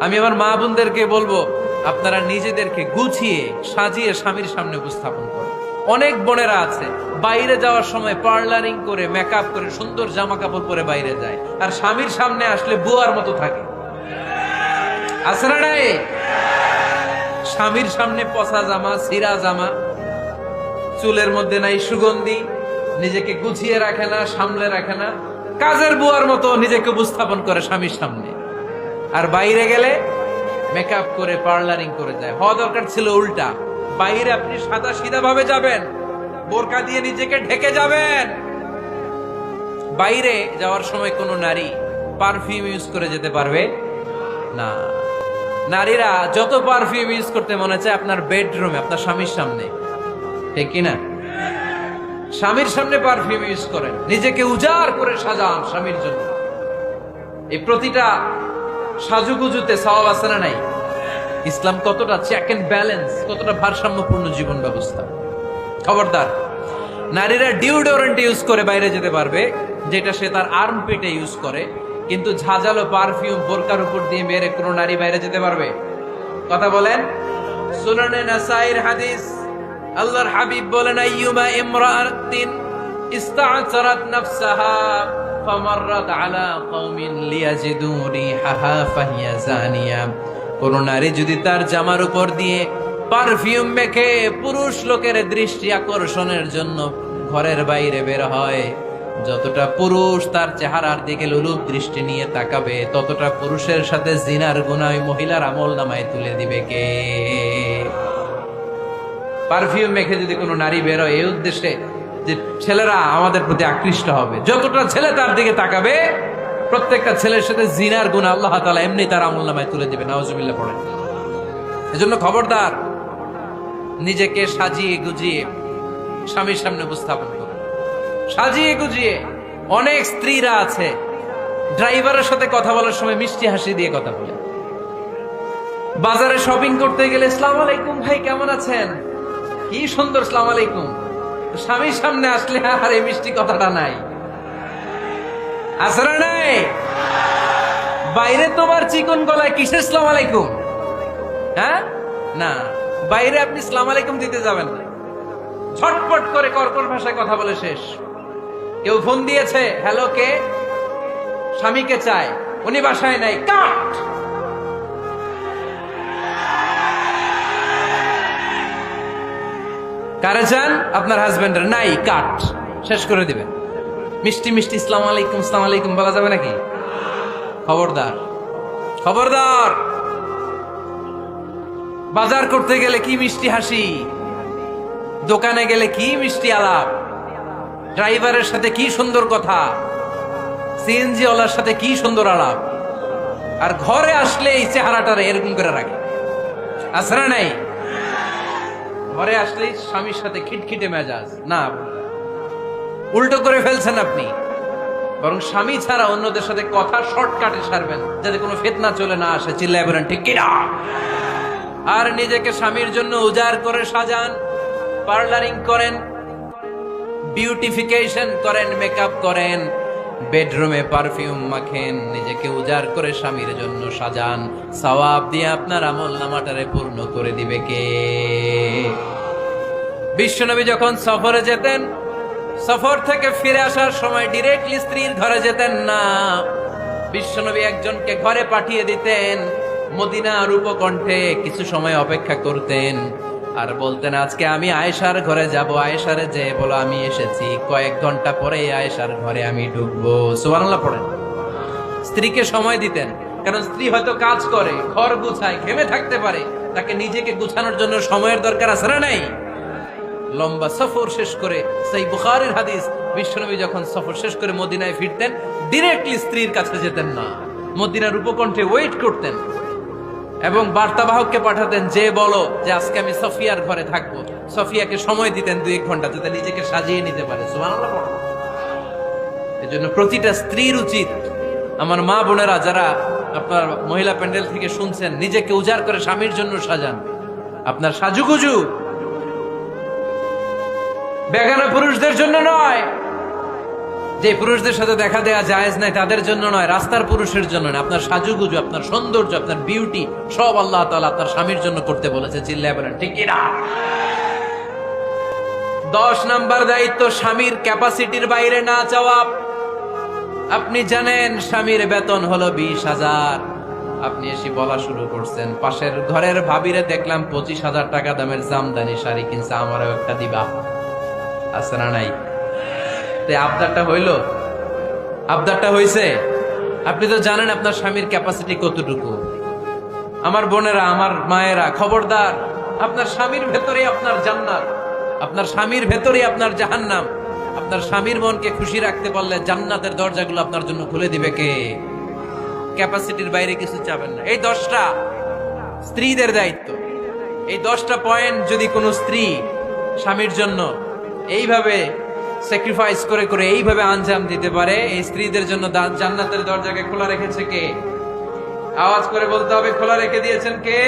আমি আমার মা বোনদেরকে বলবো, আপনারা নিজেদেরকে গুছিয়ে সাজিয়ে স্বামীর সামনে উপস্থাপন করেন। অনেক বোনেরা আছে বাইরে যাওয়ার সময় পার্লারিং করে মেকআপ করে সুন্দর জামা কাপড় পরে বাইরে যায়, আর স্বামীর সামনে আসলে বুয়ার মতো থাকে। আছে না নাই? স্বামীর সামনে পচা জামা, ছিঁড়া জামা, চুলের মধ্যে নাই সুগন্ধি, নিজেকে গুছিয়ে রাখে না, সামলে রাখে না, কাজের বুয়ার মতো নিজেকে উপস্থাপন করে স্বামীর সামনে। আর বাইরে গেলে মেকআপ করে পার্লারিং করে যায়। হওয়া দরকার ছিল উল্টা, বাইরে আপনি সাদা সিধা ভাবে যাবেন, বোরকা দিয়ে নিজেকে ঢেকে যাবেন। বাইরে যাওয়ার সময় কোনো নারী পারফিউম ইউজ করে যেতে পারবে না। নারীরা যত পারফিউম ইউজ করতে মনে চায় আপনার বেডরুমে, আপনার স্বামীর সামনে, ঠিক কিনা? স্বামীর সামনে পারফিউম ইউজ করেন, নিজেকে উজাড় করে সাজান স্বামীর জন্য। এই প্রতিটা সাজুগুজুতে সওয়াব আছে না নাই? ইসলাম কতটা চেক এন্ড ব্যালেন্স, কতটা ভারসাম্যপূর্ণ জীবন ব্যবস্থা। খবরদার, নারীরা ডিওডোরেন্ট ইউজ করে বাইরে যেতে পারবে, যেটা সে তার আর্মপিটে ইউজ করে, কিন্তু ঝাঁঝালো পারফিউম বোরকার উপর দিয়ে মেরে কোনো নারী বাইরে যেতে পারবে? কথা বলেন। সুনানে নাসাইর হাদিস, আল্লাহর হাবিব বলেন, আইয়ুমা ইমরাআতিন ইস্তা'সারাত নাফসাহা ফামাররাত আলা কওমিন লিয়াজিদু রিহাহা ফাহিয়া জানিয়া। কোন নারী যদি তার জামার উপর দিয়ে পারফিউম মেখে পুরুষ লোকের দৃষ্টি আকর্ষণের জন্য ঘরের বাইরে বের হয়, যতটা পুরুষ তার চেহারার দিকে লোলুপ দৃষ্টি নিয়ে তাকাবে, ততটা পুরুষের সাথে জিনার গুনাহ ওই মহিলার আমলনামায় তুলে দিবে কে? পারফিউম মেখে যদি কোনো নারী বের হয় এই উদ্দেশ্যে যে ছেলেরা আমাদের প্রতি আকৃষ্ট হবে, যতটা ছেলে তার দিকে তাকাবে, প্রত্যেকটা ছেলের সাথে জিনার গুনাহ আল্লাহ তাআলা এমনি তার আমলনামায় তুলে দিবে। নাউজুবিল্লাহ পড়েন। এজন্য খবরদার, নিজেকে সাজিয়ে গুজিয়ে স্বামীর সামনে উপস্থাপন করো, সাজিয়ে গুজিয়ে। অনেক স্ত্রীরা আছে ড্রাইভারের সাথে কথা বলার সময় মিষ্টি হাসি দিয়ে কথা বলে। বাজারে শপিং করতে গেলে আসসালামু আলাইকুম ভাই, কেমন আছেন? কি সুন্দর আসসালামু আলাইকুম। স্বামীর সামনে আসলে আর এই মিষ্টি কথাটা নাই। আসরা নাই? বাইরে তোমার চিকন গলায় কিসের আসসালামু আলাইকুম? হ্যাঁ না, বাইরে আপনি আসসালামু আলাইকুম দিতে যাবেন না, ছটপট করে কর্কশ ভাষায় কথা বলে শেষ। কেউ ফোন দিয়েছে, হ্যালো, কে? স্বামীকে চায়, উনি বাসায় নাই, কাট। কারে চান? আপনার হাজবেন্ডের, নাই, কাট, শেষ করে দিবেন। মিষ্টি মিষ্টি আসসালামু আলাইকুম আসসালামু আলাইকুম বলা যাবে নাকি? খবরদার, খবরদার। বাজার করতে গেলে কি মিষ্টি হাসি, দোকানে গেলে কি মিষ্টি আলাপ, ড্রাইভারের সাথে কি সুন্দর কথা, সিএনজি ওয়ালার সাথে কি সুন্দর আলাপ, আর ঘরে আসলে এই চেহারাটারে এরকম করে রাখে। আসরা নাই? ঘরে আসলেই স্বামীর সাথে খিটখিটে মেজাজ। না, উল্টো করে ফেলছেন আপনি। বরং স্বামী ছাড়া অন্যদের সাথে কথা শর্টকাটে সারবেন, যাতে কোনো ফিতনা চলে না আসে। চিল্লায় বলেন ঠিক কিনা? আর নিজেকে স্বামীর জন্য উজাড় করে সাজান, পার্লারিং করেন, বিউটিফিকেশন করেন, মেকআপ করেন, বেডরুমে পারফিউম মাখেন, নিজেকে উজাড় করে স্বামীর জন্য সাজান। সওয়াব দিয়ে আপনার আমলনামাটারে পূর্ণ করে দিবে কে? বিশ্বনবী যখন সফরে যেতেন, সফর থেকে ফিরে আসার সময় ডিরেক্টলি স্ত্রীর ঘরে যেতেন না। বিশ্বনবী একজনকে ঘরে পাঠিয়ে দিতেন, মদিনার উপকণ্ঠে কিছু সময় অপেক্ষা করতেন, আর বলতেন আজকে আমি আয়েশার ঘরে যাব। আয়েশারে যে বলো আমি এসেছি, কয়েক ঘন্টা পরে আয়েশার ঘরে আমি ঢুকবো। সুবহানাল্লাহ পড়েন। স্ত্রীকে সময় দিতেন, কারণ স্ত্রী হয়তো কাজ করে, ঘর গুছায়, ঘেমে থাকতে পারে, তাকে নিজেকে গুছানোর জন্য সময়ের দরকার আছে না নাই? লম্বা সফর শেষ করে, সেই বুখারীর হাদিস, বিশ্বনবী যখন সফর শেষ করে মদিনায় ফিরতেন, ডিরেক্টলি স্ত্রীর কাছে যেতেন না, মদিনার উপকণ্ঠে ওয়েট করতেন এবং বার্তাবাহককে পাঠাতেন, যে বলো যে আজকে আমি সফিয়ার ঘরে থাকবো। সফিয়াকে সময় দিতেন 2-1 ঘন্টা, যাতে নিজেকে সাজিয়ে নিতে পারে। সুবহানাল্লাহ। এজন্য প্রতিটা স্ত্রীর উচিত, আমার মা বোনেরা যারা আপনার মহিলা প্যান্ডেল থেকে শুনছেন, নিজেকে উজাড় করে স্বামীর জন্য সাজান। আপনার সাজুগুজু বেগানা পুরুষদের জন্য নয়, যে পুরুষদের সাথে দেখা দেওয়া জায়েজ নাই তাদের জন্য নয়, রাস্তার পুরুষের জন্য নয়। আপনার সাজুগুজু, আপনার সৌন্দর্য, আপনার বিউটি সব আল্লাহ তাআলা আপনার স্বামীর জন্য করতে বলেছে। চিল্লায় বলেন ঠিক কি না? 10 নাম্বার দায়িত্ব, স্বামীর ক্যাপাসিটির বাইরে না যাওয়া। আপনি জানেন স্বামীর বেতন হলো 20,000, আপনি এসে বলা শুরু করছেন, পাশের ঘরের ভাবিরে দেখলাম 25,000 টাকা দামের জামদানি শাড়ি কিনছে, আমারও একটা দিবা। আছে না নাই? আবদারটা হইল, আবদারটা হইছে। আপনি তো জানেন আপনার স্বামীর ক্যাপাসিটি কতটুকু। আমার বোনেরা, আমার মায়েরা, খবরদার, আপনার স্বামীর ভেতরে আপনার জান্নাত, আপনার স্বামীর ভেতরে আপনার জাহান্নাম। আপনার স্বামীর মনকে খুশি রাখতে পারলে জান্নাতের দরজাগুলো আপনার জন্য খুলে দিবে কে? ক্যাপাসিটির বাইরে কিছু চাবেন না। এই 10টা স্ত্রীদের দায়িত্ব। এই 10টা পয়েন্ট যদি কোনো স্ত্রী স্বামীর জন্য এইভাবে স্যাক্রিফাইস করে করে এইভাবে আঞ্জাম দিতে পারে, এই স্ত্রীদের জন্য জান্নাতের দরজাকে খোলা রেখেছে কে? আওয়াজ করে বলতে হবে, খোলা রেখে দিয়েছেন কে?